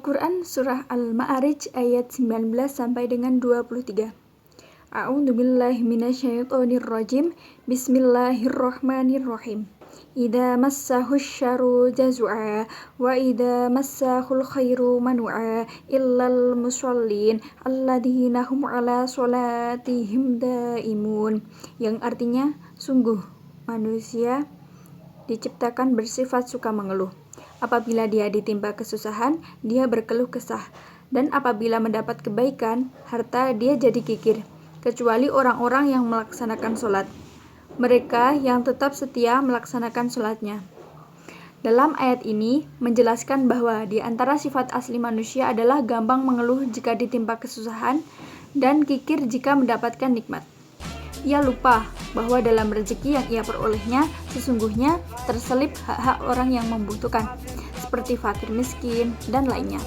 Al-Quran Surah Al-Ma'arij ayat 19 sampai dengan 23. A'udzubillahi minasyaitonirrajim. Bismillahirrahmanirrahim. Idza massahus syarru jazua wa idza massahul khairu manua illal musallin alladzina hum ala sholatihim daimun. Yang artinya, sungguh manusia diciptakan bersifat suka mengeluh. Apabila dia ditimpa kesusahan, dia berkeluh kesah. Dan apabila mendapat kebaikan, harta dia jadi kikir. Kecuali orang-orang yang melaksanakan sholat. Mereka yang tetap setia melaksanakan sholatnya. Dalam ayat ini menjelaskan bahwa di antara sifat asli manusia adalah gampang mengeluh jika ditimpa kesusahan dan kikir jika mendapatkan nikmat. Ia lupa bahwa dalam rezeki yang ia perolehnya sesungguhnya terselip hak-hak orang yang membutuhkan, seperti fakir miskin dan lainnya.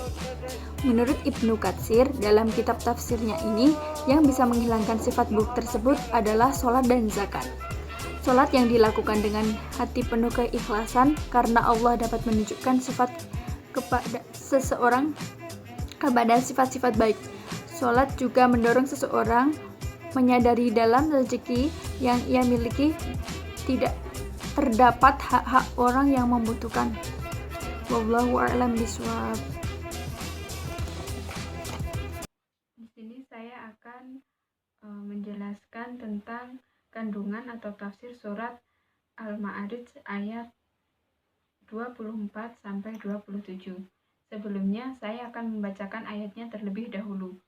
Menurut Ibnu Katsir, dalam kitab tafsirnya ini, yang bisa menghilangkan sifat buruk tersebut adalah sholat dan zakat. Sholat yang dilakukan dengan hati penuh keikhlasan karena Allah dapat menunjukkan sifat kepada seseorang kepada sifat-sifat baik. Sholat juga mendorong seseorang menyadari dalam rezeki yang ia miliki tidak terdapat hak-hak orang yang membutuhkan. Wallahu a'lam bishawab. Di sini saya akan menjelaskan tentang kandungan atau tafsir surat Al-Ma'arij ayat 24 sampai 27. Sebelumnya saya akan membacakan ayatnya terlebih dahulu.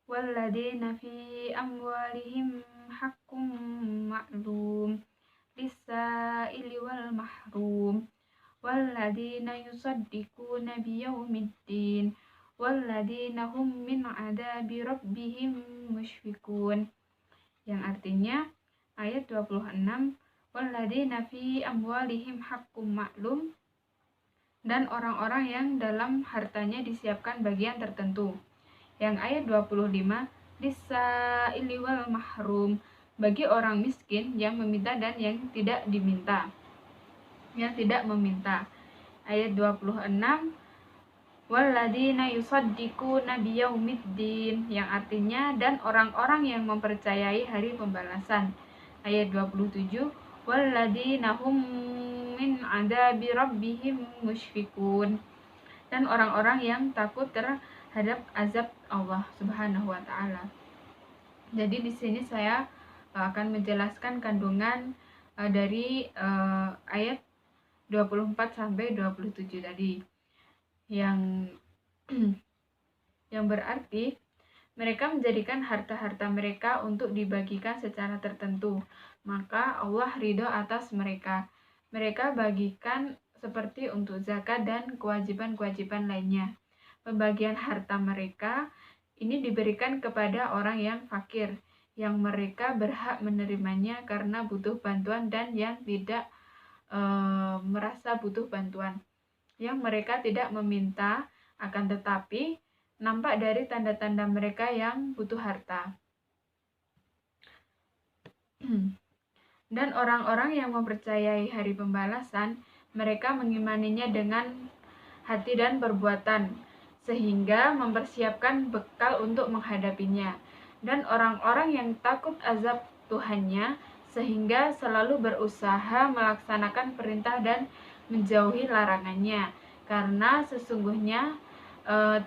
Walladzina fi amwalihim haqqum ma'lum lis-sa'ili wal mahrum walladzina yusaddiquna biyaumiddin walladzina hum min 'adzabi rabbihim musyfiqun. Yang artinya ayat 26, walladzina fi amwalihim haqqum ma'lum, dan orang-orang yang dalam hartanya disiapkan bagian tertentu. Yang ayat 25, lis-sa'ili wal mahrum, bagi orang miskin yang meminta dan yang tidak diminta, yang tidak meminta. Ayat 26, walladzina yusaddiquna biyaumiddin, yang artinya dan orang-orang yang mempercayai hari pembalasan. Ayat 27, walladzina hum min 'adzabi rabbihim musyfiqun, dan orang-orang yang takut terhadap azab Allah Subhanahu wa taala. Jadi di sini saya akan menjelaskan kandungan dari ayat 24 sampai 27 tadi. Yang berarti mereka menjadikan harta-harta mereka untuk dibagikan secara tertentu, maka Allah ridho atas mereka. Mereka bagikan seperti untuk zakat dan kewajiban-kewajiban lainnya. Pembagian harta mereka ini diberikan kepada orang yang fakir, yang mereka berhak menerimanya karena butuh bantuan, dan yang tidak merasa butuh bantuan, yang mereka tidak meminta, akan tetapi nampak dari tanda-tanda mereka yang butuh harta. Dan orang-orang yang mempercayai hari pembalasan, mereka mengimaninya dengan hati dan perbuatan, sehingga mempersiapkan bekal untuk menghadapinya. Dan orang-orang yang takut azab Tuhannya, sehingga selalu berusaha melaksanakan perintah dan menjauhi larangannya, karena sesungguhnya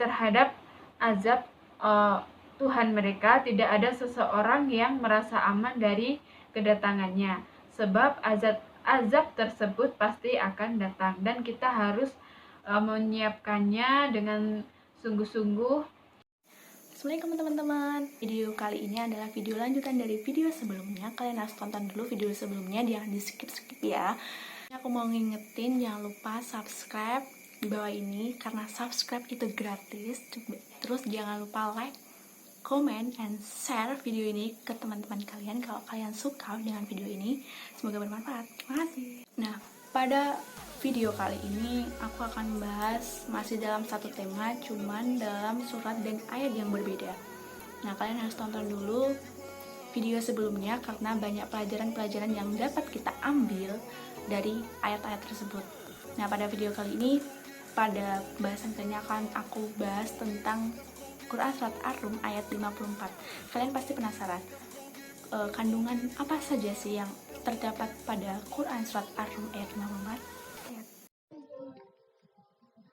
terhadap azab Tuhan mereka tidak ada seseorang yang merasa aman dari kedatangannya, sebab azab tersebut pasti akan datang dan kita harus menyiapkannya dengan sungguh-sungguh. Assalamualaikum teman-teman. Video kali ini adalah video lanjutan dari video sebelumnya. Kalian harus tonton dulu video sebelumnya, jangan di skip-skip ya. Aku mau ngingetin jangan lupa subscribe di bawah ini, karena subscribe itu gratis. Terus jangan lupa like, comment, and share video ini ke teman-teman kalian kalau kalian suka dengan video ini. Semoga bermanfaat. Terima kasih. Nah, pada video kali ini aku akan membahas masih dalam satu tema, cuman dalam surat dan ayat yang berbeda. Nah, kalian harus tonton dulu video sebelumnya karena banyak pelajaran-pelajaran yang dapat kita ambil dari ayat-ayat tersebut. Nah, pada video kali ini, pada pembahasan kali ini akan aku bahas tentang Quran Surat Ar-Rum ayat 54. Kalian pasti penasaran, kandungan apa saja sih yang terdapat pada Quran Surat Ar-Rum ayat 54?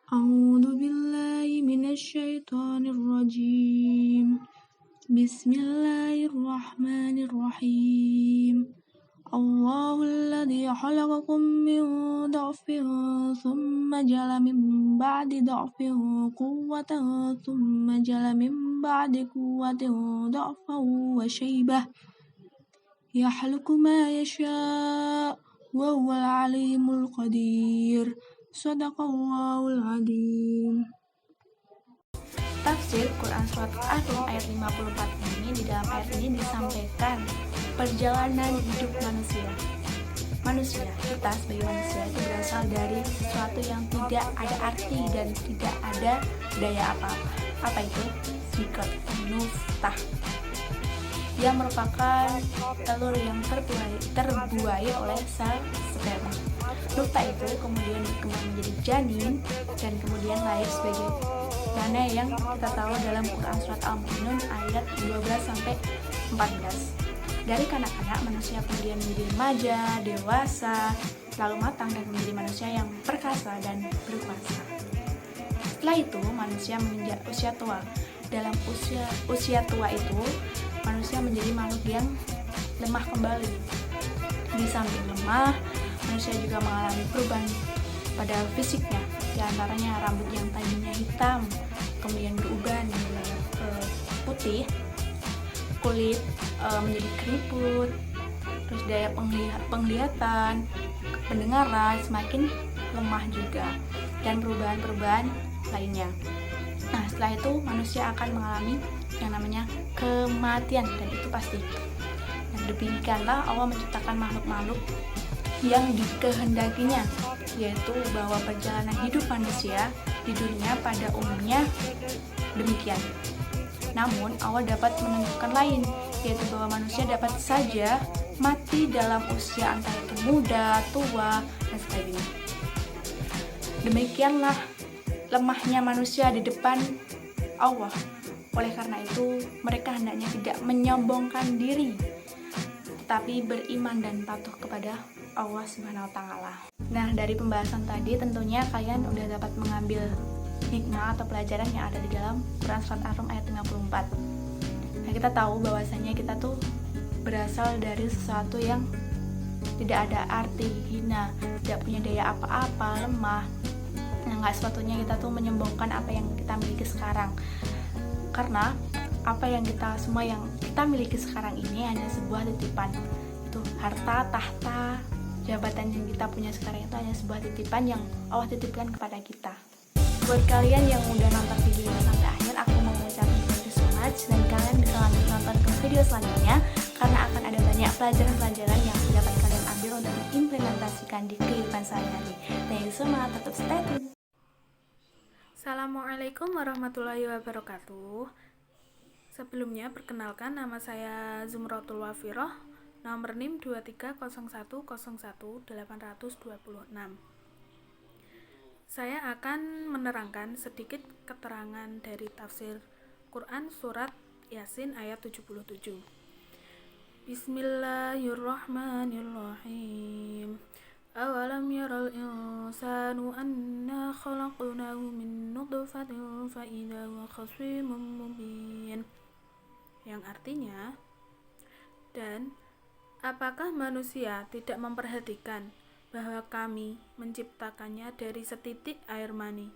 A'udzu billahi minasyaitonir rajim. Bismillahirrahmanirrahim. Allahul ladzi khalaqakum min dha'fin thumma ja'ala min ba'di dha'fin quwwatan thumma ja'ala min ba'di quwwatin dha'fan wa syaibah yakhluqu ma yasha' wa huwal 'alimul qadir. Shadaqallahul 'adzim. Tafsir Quran Surat Ar-Rum ayat 54 ini, di dalam ayat ini disampaikan perjalanan hidup manusia. Kita sebagai manusia itu berasal dari sesuatu yang tidak ada arti dan tidak ada daya apa-apa. Apa itu? Zikot nuftah, yang merupakan telur yang terbuai oleh sel sperma. Nutfah itu kemudian berkembang menjadi janin dan kemudian lahir sebagai mana yang kita tahu dalam Quran Surat Al-Mu'minun ayat 12-14. Dari kanak-kanak, manusia kemudian menjadi remaja, dewasa, lalu matang dan menjadi manusia yang perkasa dan berkuasa. Setelah itu, manusia menginjak usia tua. Dalam usia tua itu, manusia menjadi makhluk yang lemah kembali. Di samping lemah, manusia juga mengalami perubahan pada fisiknya, di antaranya rambut yang tadinya hitam kemudian berubah menjadi putih, kulit menjadi keriput, terus daya penglihatan, pendengaran semakin lemah juga, dan perubahan-perubahan lainnya. Nah, setelah itu manusia akan mengalami yang namanya kematian, dan itu pasti. Dan demikianlah Allah menciptakan makhluk-makhluk yang dikehendakinya, yaitu bahwa perjalanan hidup manusia di dunia pada umumnya demikian. Namun Allah dapat menentukan lain, yaitu bahwa manusia dapat saja mati dalam usia antara itu muda, tua, dan sebagainya. Demikianlah lemahnya manusia di depan Allah. Oleh karena itu, mereka hendaknya tidak menyombongkan diri, tapi beriman dan patuh kepada Allah Subhanahu wa Ta'ala. Nah, dari pembahasan tadi tentunya kalian udah dapat mengambil hikmah atau pelajaran yang ada di dalam Quran Surat Ar-Rum ayat 54. Nah, kita tahu bahwasanya kita tuh berasal dari sesuatu yang tidak ada arti, hina, tidak punya daya apa-apa, lemah. Nah, nggak sepatutnya kita tuh menyombongkan apa yang kita miliki sekarang. Karena apa yang semua yang kita miliki sekarang ini hanya sebuah titipan. Itu harta, tahta, jabatan yang kita punya sekarang itu hanya sebuah titipan yang Allah titipkan kepada kita. Buat kalian yang udah nonton video ini sampai akhir, aku mau mengucapkan thank you so much, dan kalian bisa lanjut nonton ke video selanjutnya karena akan ada banyak pelajaran-pelajaran yang dapat kalian ambil untuk diimplementasikan di kehidupan sehari-hari. Thank you so much, tetap stay tune. Assalamualaikum warahmatullahi wabarakatuh. Sebelumnya perkenalkan, nama saya Zumratul Wafiroh, nomor NIM 230101826. Saya akan menerangkan sedikit keterangan dari tafsir Quran Surat Yasin ayat 77. Bismillahirrahmanirrahim. Awalam yaral insanu anna khalaqnahu min nutfatin fa idza huwa khasimun mubin. Yang artinya, dan apakah manusia tidak memperhatikan bahwa kami menciptakannya dari setitik air mani,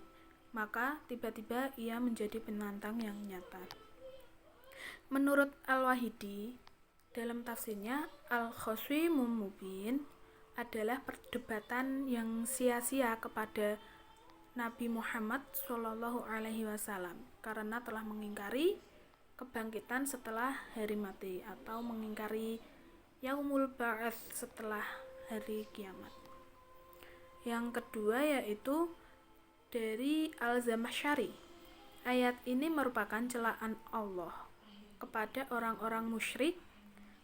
maka tiba-tiba ia menjadi penantang yang nyata. Menurut Al-Wahidi, dalam tafsirnya, Al-Khasimun Mubin adalah perdebatan yang sia-sia kepada Nabi Muhammad SAW karena telah mengingkari kebangkitan setelah hari mati atau mengingkari Yaumul Ba'ats setelah hari kiamat. Yang kedua yaitu dari Al-Zamakhsyari. Ayat ini merupakan celaan Allah kepada orang-orang musyrik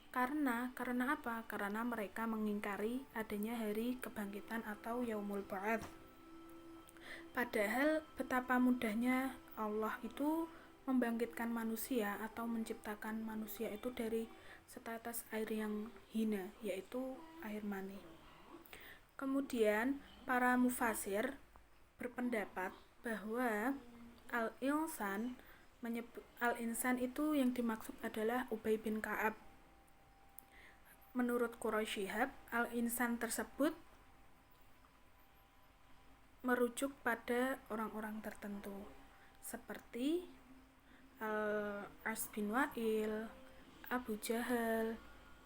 karena apa? Karena mereka mengingkari adanya hari kebangkitan atau Yaumul Ba'ats. Padahal betapa mudahnya Allah itu membangkitkan manusia atau menciptakan manusia itu dari setetes air yang hina, yaitu air mani. Kemudian para mufasir berpendapat bahwa al-insan itu yang dimaksud adalah Ubay bin Ka'ab. Menurut Quraisy Shihab, al-insan tersebut merujuk pada orang-orang tertentu seperti Al-As bin Wa'il, Abu Jahal,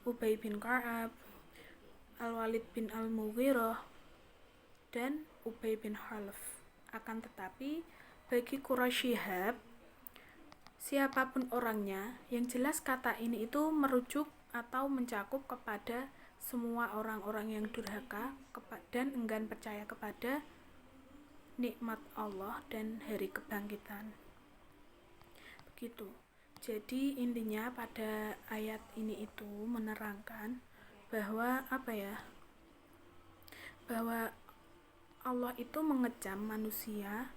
Ubay bin Ka'ab, Al-Walid bin Al-Mughirah, dan Ubay bin Khalaf. Akan tetapi bagi Quraisy Shihab, siapapun orangnya, yang jelas kata ini itu merujuk atau mencakup kepada semua orang-orang yang durhaka dan enggan percaya kepada nikmat Allah dan hari kebangkitan. Begitu. Jadi intinya pada ayat ini itu menerangkan bahwa bahwa Allah itu mengecam manusia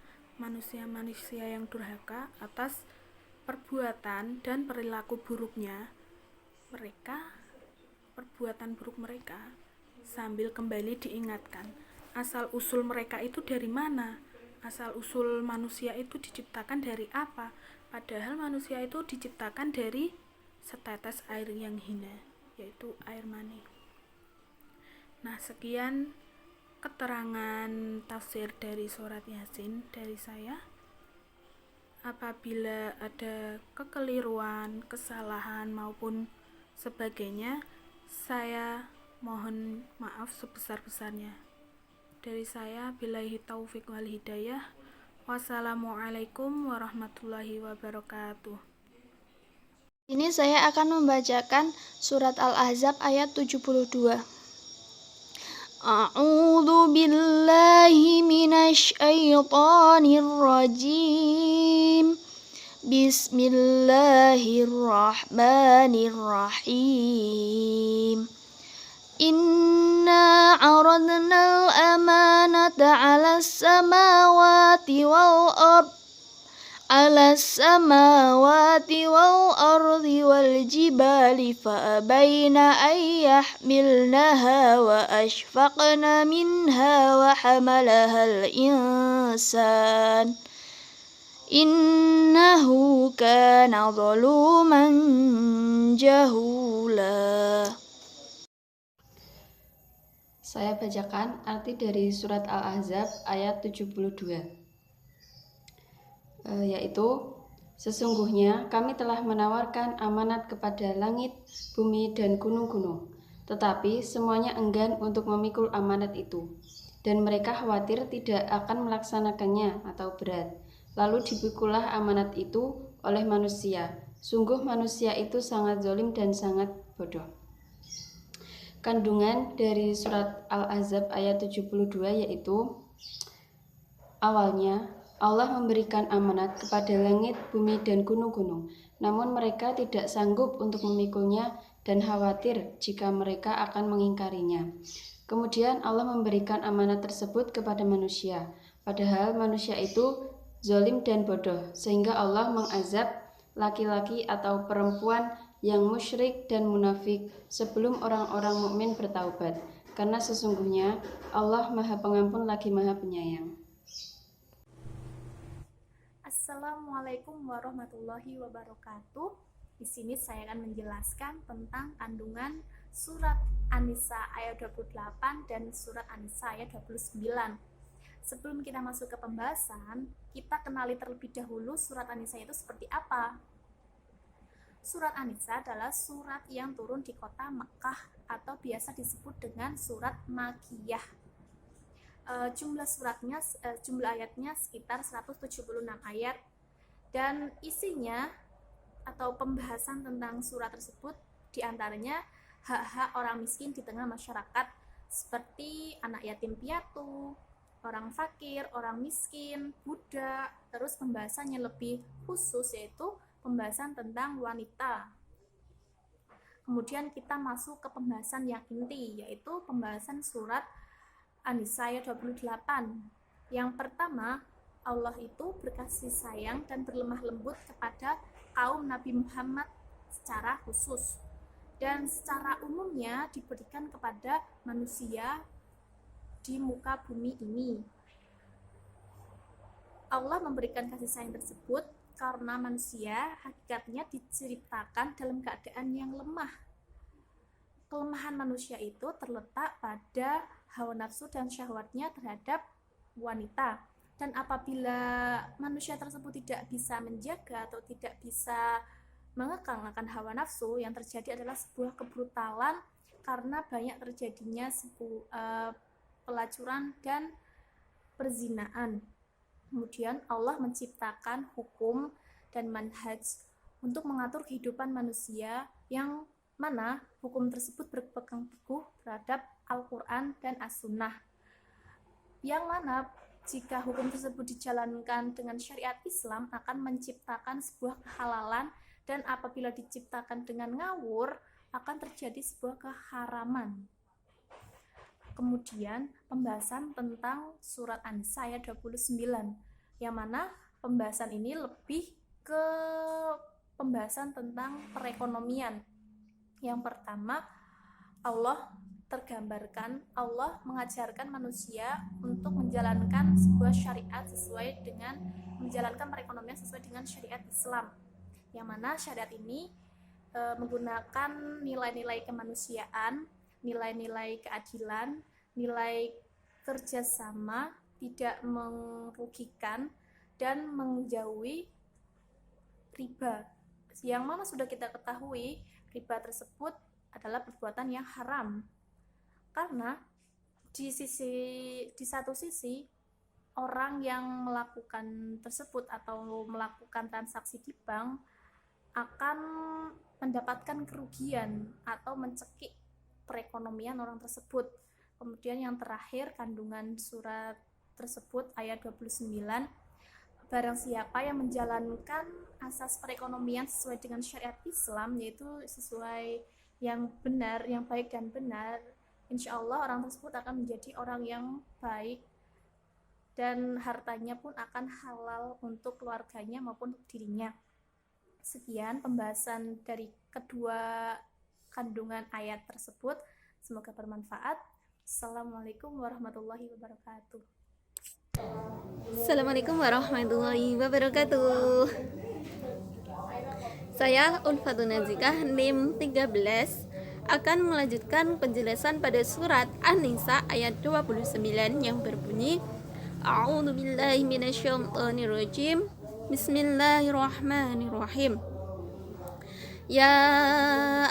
yang durhaka atas perbuatan dan perilaku buruknya perbuatan buruk mereka, sambil kembali diingatkan asal usul mereka itu dari mana, asal usul manusia itu diciptakan dari apa, padahal manusia itu diciptakan dari setetes air yang hina, yaitu air mani. Nah, sekian keterangan tafsir dari surat Yasin dari saya. Apabila ada kekeliruan, kesalahan maupun sebagainya, saya mohon maaf sebesar-besarnya. Dari saya, billahi taufik wal hidayah. Wassalamualaikum warahmatullahi wabarakatuh. Ini saya akan membacakan surat Al-Ahzab ayat 72. A'udzu billahi minasy syaithanir rajim. Bismillahirrahmanirrahim. Inna 'aradnal amanata 'alas samawati wal ardi wal jibali fa abaina ay yahmilnaha wa ashfaqna minha wa hamalahal insan innahu kana zaluman jahula. Saya bacakan arti dari surat Al-Ahzab ayat 72. Yaitu, sesungguhnya kami telah menawarkan amanat kepada langit, bumi, dan gunung-gunung, tetapi semuanya enggan untuk memikul amanat itu, dan mereka khawatir tidak akan melaksanakannya atau berat. Lalu dipikulah amanat itu oleh manusia. Sungguh manusia itu sangat zalim dan sangat bodoh. Kandungan dari surat Al-Ahzab ayat 72 yaitu, awalnya Allah memberikan amanat kepada langit, bumi, dan gunung-gunung, namun mereka tidak sanggup untuk memikulnya dan khawatir jika mereka akan mengingkarinya. Kemudian Allah memberikan amanat tersebut kepada manusia, padahal manusia itu zalim dan bodoh, sehingga Allah mengazab laki-laki atau perempuan yang musyrik dan munafik sebelum orang-orang mukmin bertaubat, karena sesungguhnya Allah Maha Pengampun lagi Maha Penyayang. Assalamualaikum warahmatullahi wabarakatuh. Di sini saya akan menjelaskan tentang kandungan surat An-Nisa ayat 28 dan surat An-Nisa ayat 29. Sebelum kita masuk ke pembahasan, kita kenali terlebih dahulu surat An-Nisa itu seperti apa. Surat An-Nisa adalah surat yang turun di kota Mekkah atau biasa disebut dengan surat Makkiyah. Jumlah ayatnya sekitar 176 ayat, dan isinya atau pembahasan tentang surat tersebut diantaranya hak-hak orang miskin di tengah masyarakat seperti anak yatim piatu, orang fakir, orang miskin, budak. Terus pembahasannya lebih khusus yaitu pembahasan tentang wanita. Kemudian kita masuk ke pembahasan yang inti, yaitu pembahasan surat An-Nisa ayat 28. Yang pertama, Allah itu berkasih sayang dan berlemah lembut kepada kaum Nabi Muhammad secara khusus, dan secara umumnya diberikan kepada manusia di muka bumi ini. Allah memberikan kasih sayang tersebut karena manusia hakikatnya diciptakan dalam keadaan yang lemah. Kelemahan manusia itu terletak pada hawa nafsu dan syahwatnya terhadap wanita. Dan apabila manusia tersebut tidak bisa menjaga atau tidak bisa mengekang akan hawa nafsu, yang terjadi adalah sebuah kebrutalan karena banyak terjadinya pelacuran dan perzinaan. Kemudian Allah menciptakan hukum dan manhaj untuk mengatur kehidupan manusia, yang mana hukum tersebut berpegang teguh terhadap Al-Quran dan As-Sunnah, yang mana jika hukum tersebut dijalankan dengan syariat Islam akan menciptakan sebuah kehalalan, dan apabila diciptakan dengan ngawur akan terjadi sebuah keharaman. Kemudian pembahasan tentang surat An-Nisa ayat 29, yang mana pembahasan ini lebih ke pembahasan tentang perekonomian. Yang pertama, Allah mengajarkan manusia untuk menjalankan sebuah syariat sesuai dengan menjalankan perekonomian sesuai dengan syariat Islam, yang mana syariat ini menggunakan nilai-nilai kemanusiaan, nilai-nilai keadilan, nilai kerjasama, tidak merugikan, dan menjauhi riba, yang mana sudah kita ketahui riba tersebut adalah perbuatan yang haram, karena di satu sisi orang yang melakukan tersebut atau melakukan transaksi di bank akan mendapatkan kerugian atau mencekik perekonomian orang tersebut. Kemudian yang terakhir, kandungan surat tersebut ayat 29, barang siapa yang menjalankan asas perekonomian sesuai dengan syariat Islam, yaitu sesuai yang benar, yang baik dan benar, insya Allah orang tersebut akan menjadi orang yang baik, dan hartanya pun akan halal untuk keluarganya maupun untuk dirinya. Sekian pembahasan dari kedua kandungan ayat tersebut, semoga bermanfaat. Assalamualaikum warahmatullahi wabarakatuh. Assalamualaikum warahmatullahi wabarakatuh. Saya Ulfatun Nazikah, NIM 13, akan melanjutkan penjelasan pada surat An-Nisa ayat 29 yang berbunyi, A'udzubillahi minasyaitonirrajim. Bismillahirrahmanirrahim. Ya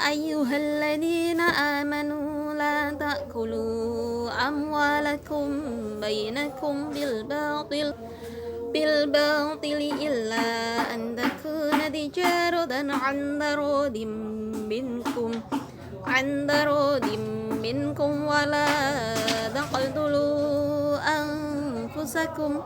ayyuhalladzina amanu la ta'kulu amwalakum bainakum bil batili illa an takuna tijaratan 'an darodim minkum wa la taqtulu anfusakum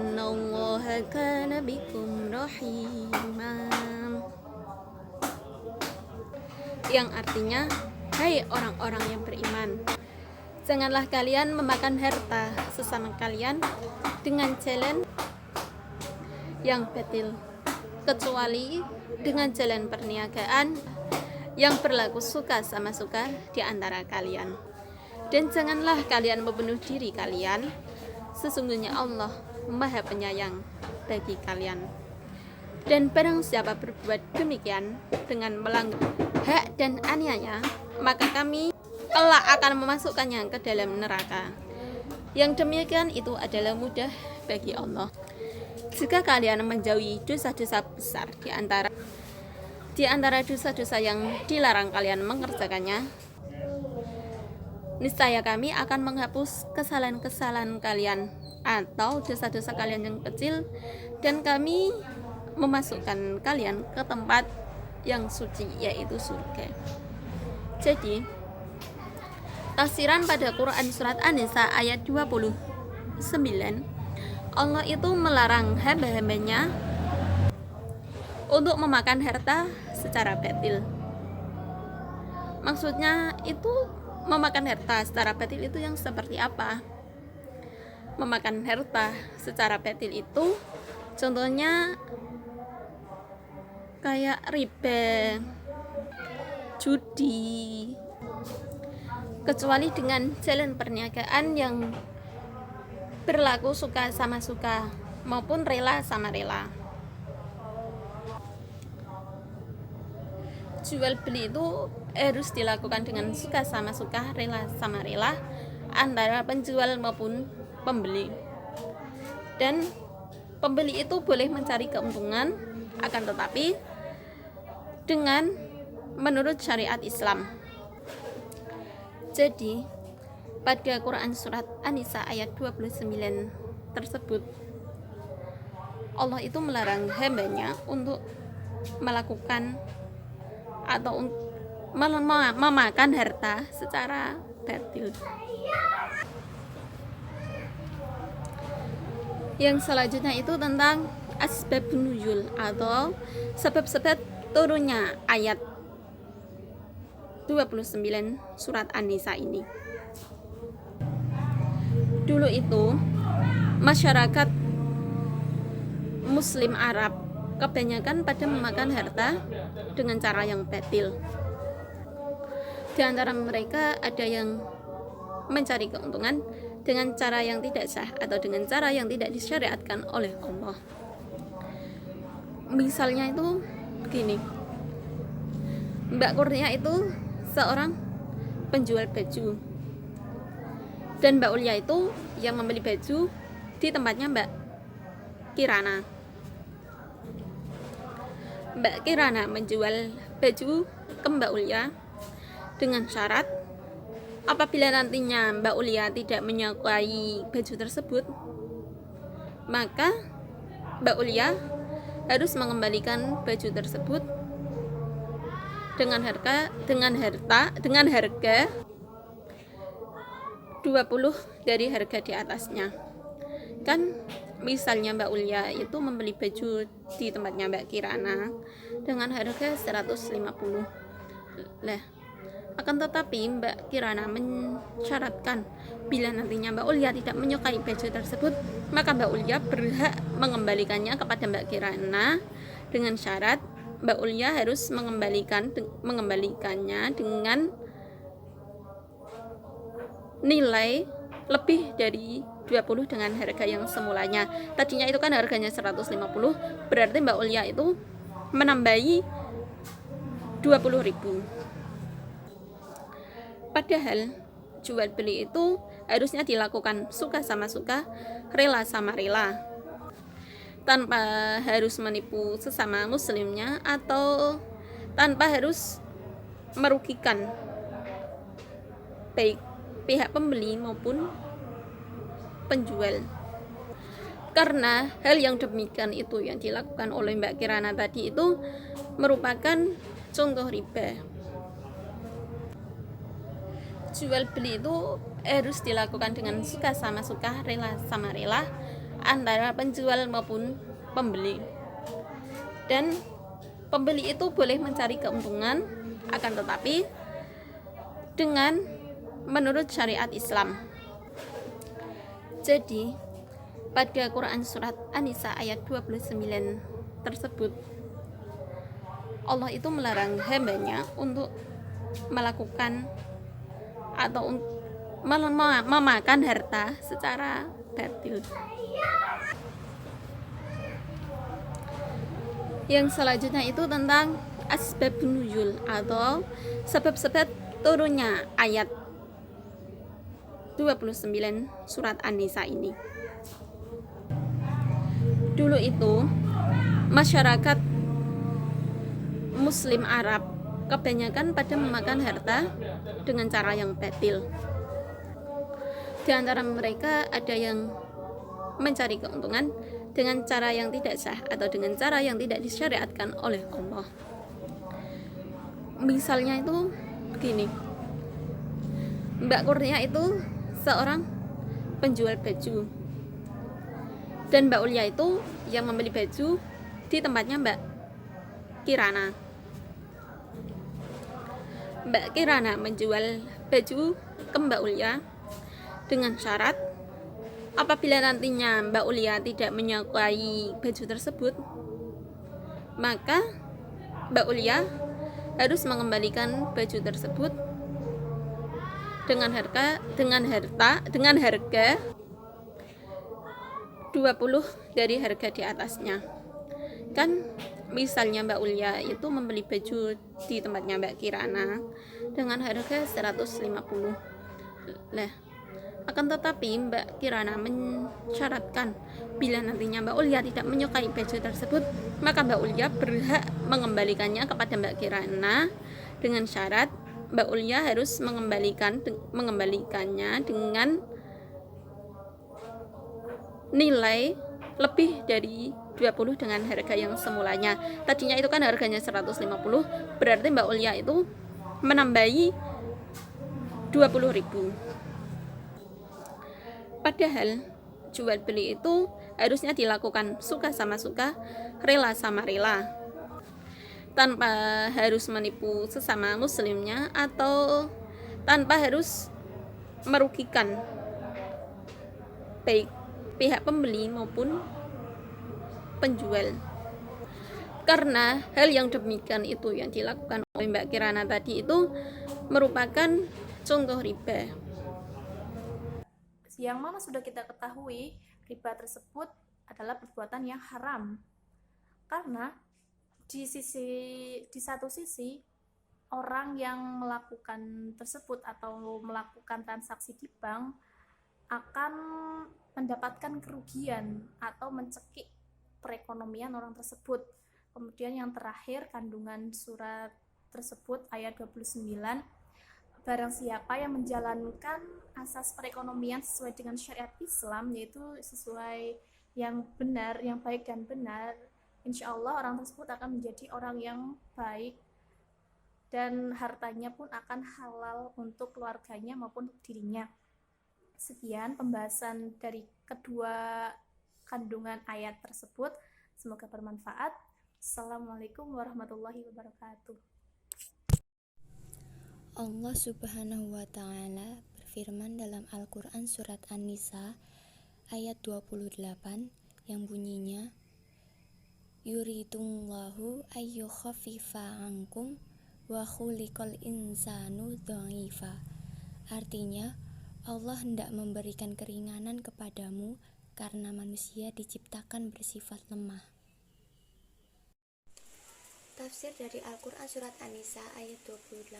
innallaha kana bikum rahima, yang artinya, hai orang-orang yang beriman, janganlah kalian memakan harta sesama kalian dengan jalan yang batil, kecuali dengan jalan perniagaan yang berlaku suka sama suka di antara kalian. Dan janganlah kalian membunuh diri kalian, sesungguhnya Allah Maha Penyayang bagi kalian. Dan barang siapa berbuat demikian dengan melanggar hak dan aniaya, maka kami kelak akan memasukkannya ke dalam neraka. Yang demikian itu adalah mudah bagi Allah. Jika kalian menjauhi dosa-dosa besar di antara dosa-dosa yang dilarang kalian mengerjakannya, niscaya kami akan menghapus kesalahan-kesalahan kalian atau dosa-dosa kalian yang kecil, dan kami memasukkan kalian ke tempat yang suci, yaitu surga. Jadi, tafsiran pada Quran surat An-Nisa ayat 29, Allah itu melarang hamba-hambanya untuk memakan harta secara batil. Maksudnya itu memakan harta secara batil itu yang seperti apa? Memakan harta secara batil itu contohnya kayak riba, judi, kecuali dengan jalan perniagaan yang berlaku suka sama suka maupun rela sama rela. Jual beli itu harus dilakukan dengan suka sama suka, rela sama rela antara penjual maupun pembeli. Dan pembeli itu boleh mencari keuntungan, akan tetapi dengan menurut syariat Islam. Jadi pada Quran surat An-Nisa ayat 29 tersebut, Allah itu melarang hambanya untuk melakukan atau memakan harta secara batil. Yang selanjutnya itu tentang asbabun nuzul atau sebab-sebab turunnya ayat 29 surat An-Nisa ini. Dulu itu masyarakat Muslim Arab kebanyakan pada memakan harta dengan cara yang batil. Di antara mereka ada yang mencari keuntungan dengan cara yang tidak sah atau dengan cara yang tidak disyariatkan oleh Allah. Misalnya itu begini, Mbak Kurnia itu seorang penjual baju dan Mbak Ulia itu yang membeli baju di tempatnya Mbak Kirana. Mbak Kirana menjual baju ke Mbak Ulia dengan syarat apabila nantinya Mbak Ulia tidak menyukai baju tersebut, maka Mbak Ulia harus mengembalikan baju tersebut dengan harga 20 dari harga di atasnya. Kan misalnya Mbak Ulia itu membeli baju di tempatnya Mbak Kirana dengan harga 150. Lah, akan tetapi Mbak Kirana mensyaratkan bila nantinya Mbak Ulia tidak menyukai baju tersebut, maka Mbak Ulia berhak mengembalikannya kepada Mbak Kirana dengan syarat Mbak Ulia harus mengembalikannya dengan nilai lebih dari 20 dengan harga yang semulanya. Tadinya itu kan harganya 150, berarti Mbak Ulia itu menambahi 20.000. Padahal jual beli itu harusnya dilakukan suka sama suka, rela sama rela, tanpa harus menipu sesama muslimnya atau tanpa harus merugikan baik pihak pembeli maupun penjual. Karena hal yang demikian itu yang dilakukan oleh Mbak Kirana tadi itu merupakan contoh riba. Jual beli itu harus dilakukan dengan suka sama suka, rela sama rela antara penjual maupun pembeli. Dan pembeli itu boleh mencari keuntungan, akan tetapi dengan menurut syariat Islam. Jadi pada Quran surat An-Nisa ayat 29 tersebut, Allah itu melarang hambanya untuk melakukan atau memakan harta secara batil. Yang selanjutnya itu tentang asbabun nuzul atau sebab-sebab turunnya ayat 29 surat An-Nisa ini. Dulu itu masyarakat Muslim Arab kebanyakan pada memakan harta dengan cara yang batil. Di antara mereka ada yang mencari keuntungan dengan cara yang tidak sah atau dengan cara yang tidak disyariatkan oleh Allah. Misalnya itu begini, Mbak Kurnia itu seorang penjual baju dan Mbak Ulia itu yang membeli baju di tempatnya Mbak Kirana. Mbak Kirana menjual baju ke Mbak Ulia dengan syarat apabila nantinya Mbak Ulia tidak menyukai baju tersebut, maka Mbak Ulia harus mengembalikan baju tersebut dengan harga 20 dari harga di atasnya. Kan misalnya Mbak Ulia itu membeli baju di tempatnya Mbak Kirana dengan harga 150. Lah, akan tetapi Mbak Kirana mensyaratkan bila nantinya Mbak Ulia tidak menyukai baju tersebut, maka Mbak Ulia berhak mengembalikannya kepada Mbak Kirana dengan syarat Mbak Ulia harus mengembalikannya dengan nilai lebih dari 20 dengan harga yang semulanya. Tadinya itu kan harganya 150, berarti Mbak Ulia itu menambahi 20.000. Padahal jual beli itu harusnya dilakukan suka sama suka, rela sama rela, tanpa harus menipu sesama muslimnya atau tanpa harus merugikan baik pihak pembeli maupun penjual. Karena hal yang demikian itu yang dilakukan oleh Mbak Kirana tadi itu merupakan contoh riba. Yang mana sudah kita ketahui, riba tersebut adalah perbuatan yang haram. Karena di satu sisi orang yang melakukan tersebut atau melakukan transaksi di bank akan mendapatkan kerugian atau mencekik perekonomian orang tersebut. Kemudian yang terakhir, kandungan surat tersebut ayat 29, barang siapa yang menjalankan asas perekonomian sesuai dengan syariat Islam, yaitu sesuai yang benar, yang baik dan benar, insya Allah orang tersebut akan menjadi orang yang baik dan hartanya pun akan halal untuk keluarganya maupun untuk dirinya. Sekian pembahasan dari kedua kandungan ayat tersebut, semoga bermanfaat. Assalamualaikum warahmatullahi wabarakatuh. Allah Subhanahu wa Ta'ala berfirman dalam Al-Quran Surat An-Nisa ayat 28 yang bunyinya, yuridullahu ayyukhaffifa ankum wa khuliqal insanu dha'ifa. Artinya, Allah hendak memberikan keringanan kepadamu karena manusia diciptakan bersifat lemah. Tafsir dari Al-Quran Surat An-Nisa ayat 28.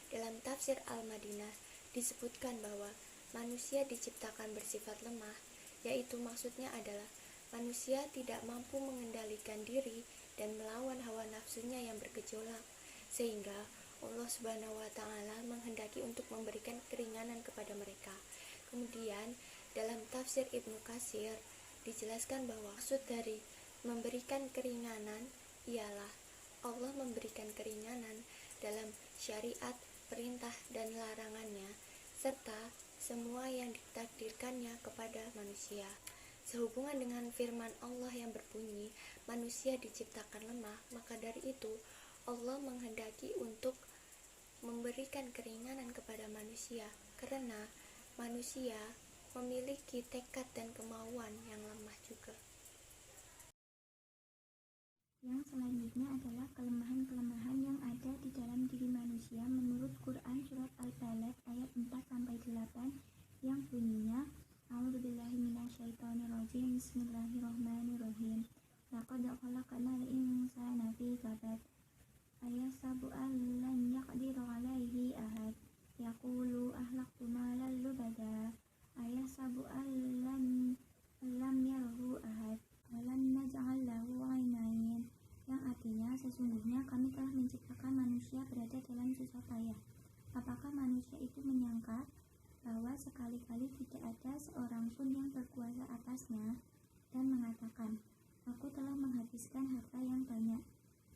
Dalam tafsir Al-Madinah disebutkan bahwa manusia diciptakan bersifat lemah, yaitu maksudnya adalah manusia tidak mampu mengendalikan diri dan melawan hawa nafsunya yang bergejolak, sehingga Allah Subhanahu wa Ta'ala menghendaki untuk memberikan keringanan kepada mereka. Kemudian dalam tafsir Ibnu Katsir dijelaskan bahwa maksud dari memberikan keringanan ialah Allah memberikan keringanan dalam syariat, perintah dan larangannya, serta semua yang ditakdirkannya kepada manusia. Sehubungan dengan firman Allah yang berbunyi, manusia diciptakan lemah, maka dari itu Allah menghendaki untuk memberikan keringanan kepada manusia, karena manusia memiliki tekad dan kemauan yang lemah juga. Yang selanjutnya adalah kelemahan-kelemahan yang ada di dalam diri manusia menurut Quran Surat Al-Balad ayat 4-8 yang bunyinya, A'udzubillahi minasyaitonirrajim, Bismillahirrahmanirrahim. Laqad khalaqnal insana fi kabad. Ayasabu allan yaqdiru alaihi ahad. Yaqulu ahlaktu malan lubada. Ayasabu allan lam yarhu ahad. Walam naj'al lahu 'ainain. Yang artinya, sesungguhnya kami telah menciptakan manusia berada dalam susah payah. Apakah manusia itu menyangka bahwa sekali-kali tidak ada seorang pun yang berkuasa atasnya dan mengatakan, aku telah menghabiskan harta yang banyak.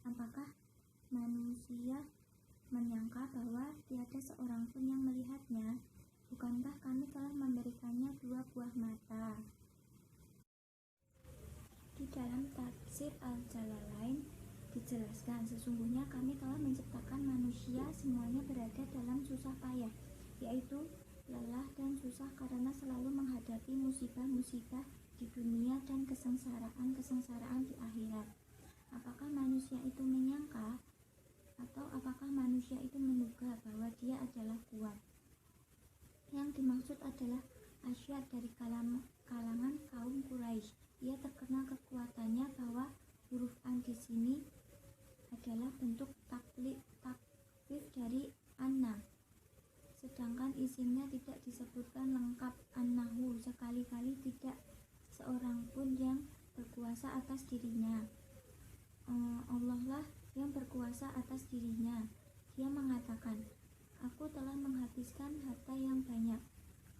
Apakah manusia menyangka bahwa tiada seorang pun yang melihatnya? Bukankah kami telah memberikannya 2 buah mata? Di dalam tafsir Al-Jalalain dijelaskan, sesungguhnya kami telah menciptakan manusia semuanya berada dalam susah payah, yaitu lelah dan susah karena selalu menghadapi musibah-musibah di dunia dan kesengsaraan di akhirat. Apakah manusia itu menyangka atau apakah manusia itu menduga bahwa dia adalah kuat? Yang dimaksud adalah Asyad dari kalangan kaum Quraisy. Ia terkenal kekuatannya bahwa huruf an di sini adalah bentuk taklif dari anna, sedangkan isimnya tidak disebutkan lengkap annahu, sekali-kali tidak seorang pun yang berkuasa atas dirinya. Allah lah yang berkuasa atas dirinya. Dia mengatakan, aku telah menghabiskan harta yang banyak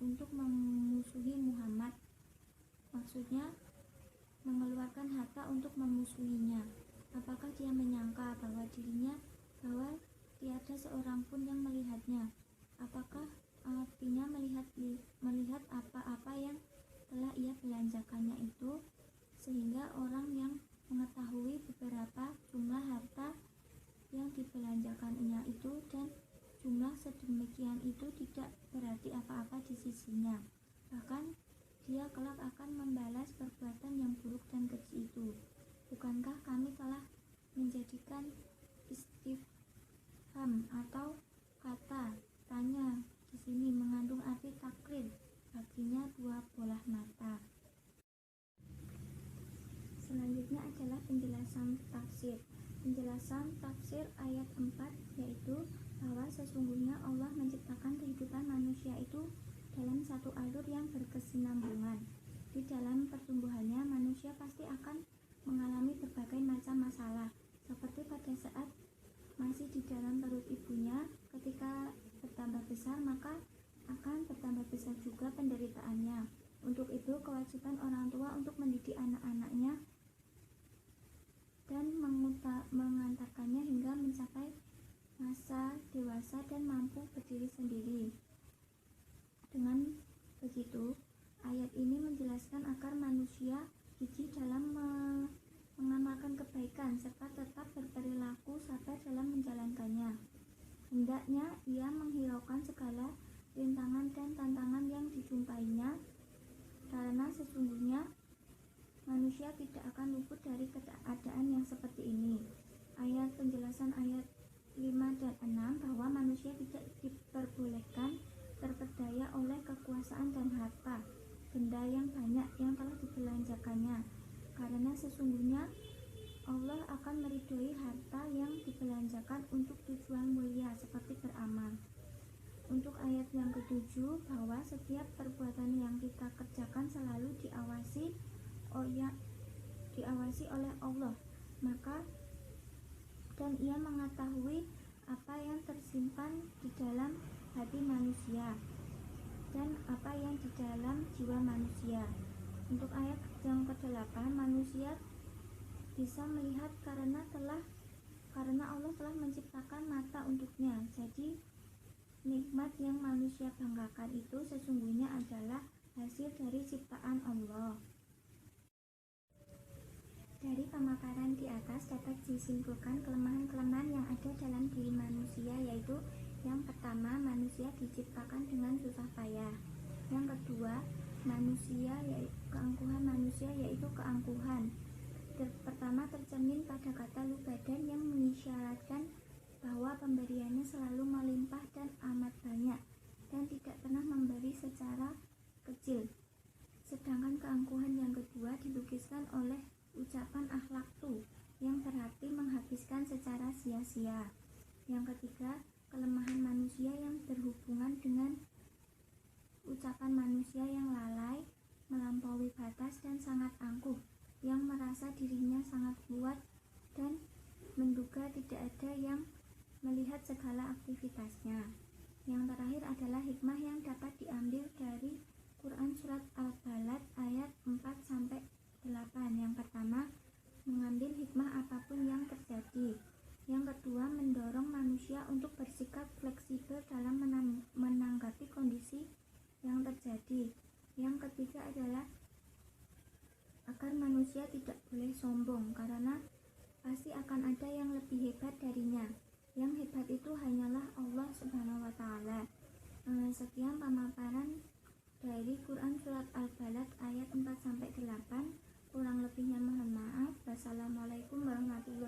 untuk memusuhi Muhammad. Maksudnya mengeluarkan harta untuk memusuhinya. Apakah dia menyangka bahwa tiada seorang pun yang melihatnya? Apakah artinya melihat apa-apa yang telah ia belanjakannya itu, sehingga orang yang mengetahui beberapa jumlah harta yang dibelanjakannya itu dan jumlah sedemikian itu tidak berarti apa-apa di sisinya. Bahkan dia kelak akan membalas perbuatan yang buruk dan keji itu. Bukankah kami telah menjadikan istifham atau kata tanya di sini mengandung arti takrir, baginya dua bola mata. Selanjutnya adalah penjelasan tafsir. Penjelasan tafsir ayat 4 yaitu bahwa sesungguhnya Allah menciptakan kehidupan manusia itu dalam satu alur yang berkesinambungan. Di dalam pertumbuhannya, manusia pasti akan mengalami berbagai macam masalah, seperti pada saat masih di dalam perut ibunya. Ketika bertambah besar, maka akan bertambah besar juga penderitaannya. Untuk itu, kewajiban orang tua untuk mendidik anak-anaknya dan mengantarkannya hingga mencapai masa dewasa dan mampu berdiri sendiri. Dengan begitu, ayat ini menjelaskan agar manusia gigih dalam mengamalkan kebaikan serta tetap berperilaku sabar dalam menjalankannya. Hendaknya ia menghiraukan segala rintangan dan tantangan yang dijumpainya, karena sesungguhnya manusia tidak akan luput dari keadaan yang seperti ini. Penjelasan ayat 5 dan 6 bahwa manusia tidak diperbolehkan terpedaya oleh kekuasaan dan harta benda yang banyak yang telah dibelanjakannya, karena sesungguhnya Allah akan meridhoi harta yang dibelanjakan untuk tujuan mulia seperti beramal. Untuk ayat yang ke-7 bahwa setiap perbuatan yang kita kerjakan selalu diawasi oleh Allah, dan ia mengetahui apa yang tersimpan di dalam hati manusia dan apa yang di dalam jiwa manusia. Untuk ayat yang ke-8, manusia bisa melihat karena Allah telah menciptakan mata untuknya. Jadi nikmat yang manusia banggakan itu sesungguhnya adalah hasil dari ciptaan Allah. Dari pemaparan di atas dapat disimpulkan kelemahan-kelemahan yang ada dalam diri manusia, yaitu yang pertama, manusia diciptakan dengan susah payah. Yang kedua, keangkuhan manusia yaitu keangkuhan. Pertama tercermin pada kata lubadan yang mengisyaratkan bahwa pemberiannya selalu melimpah dan amat banyak dan tidak pernah memberi secara kecil. Sedangkan keangkuhan yang kedua dilukiskan oleh ucapan akhlaktu yang berarti menghabiskan secara sia-sia. Yang ketiga, kelemahan manusia yang berhubungan dengan ucapan manusia yang lalai, melampaui batas dan sangat angkuh, yang merasa dirinya sangat kuat dan menduga tidak ada yang melihat segala aktivitasnya. Yang terakhir adalah hikmah yang dapat diambil dari Quran Surat Al-Balad ayat 4-8. Yang pertama, mengambil hikmah apapun yang terjadi. Yang kedua, mendorong manusia untuk bersikap fleksibel dalam menanggapi kondisi yang terjadi. Yang ketiga adalah agar manusia tidak boleh sombong, karena pasti akan akan ada yang lebih hebat darinya. Yang hebat itu hanyalah Allah Subhanahu wa Ta'ala. Sekian pemaparan dari Quran Surat Al-Balad ayat 4-8. Kurang lebihnya mohon maaf. Wassalamualaikum warahmatullahi wabarakatuh.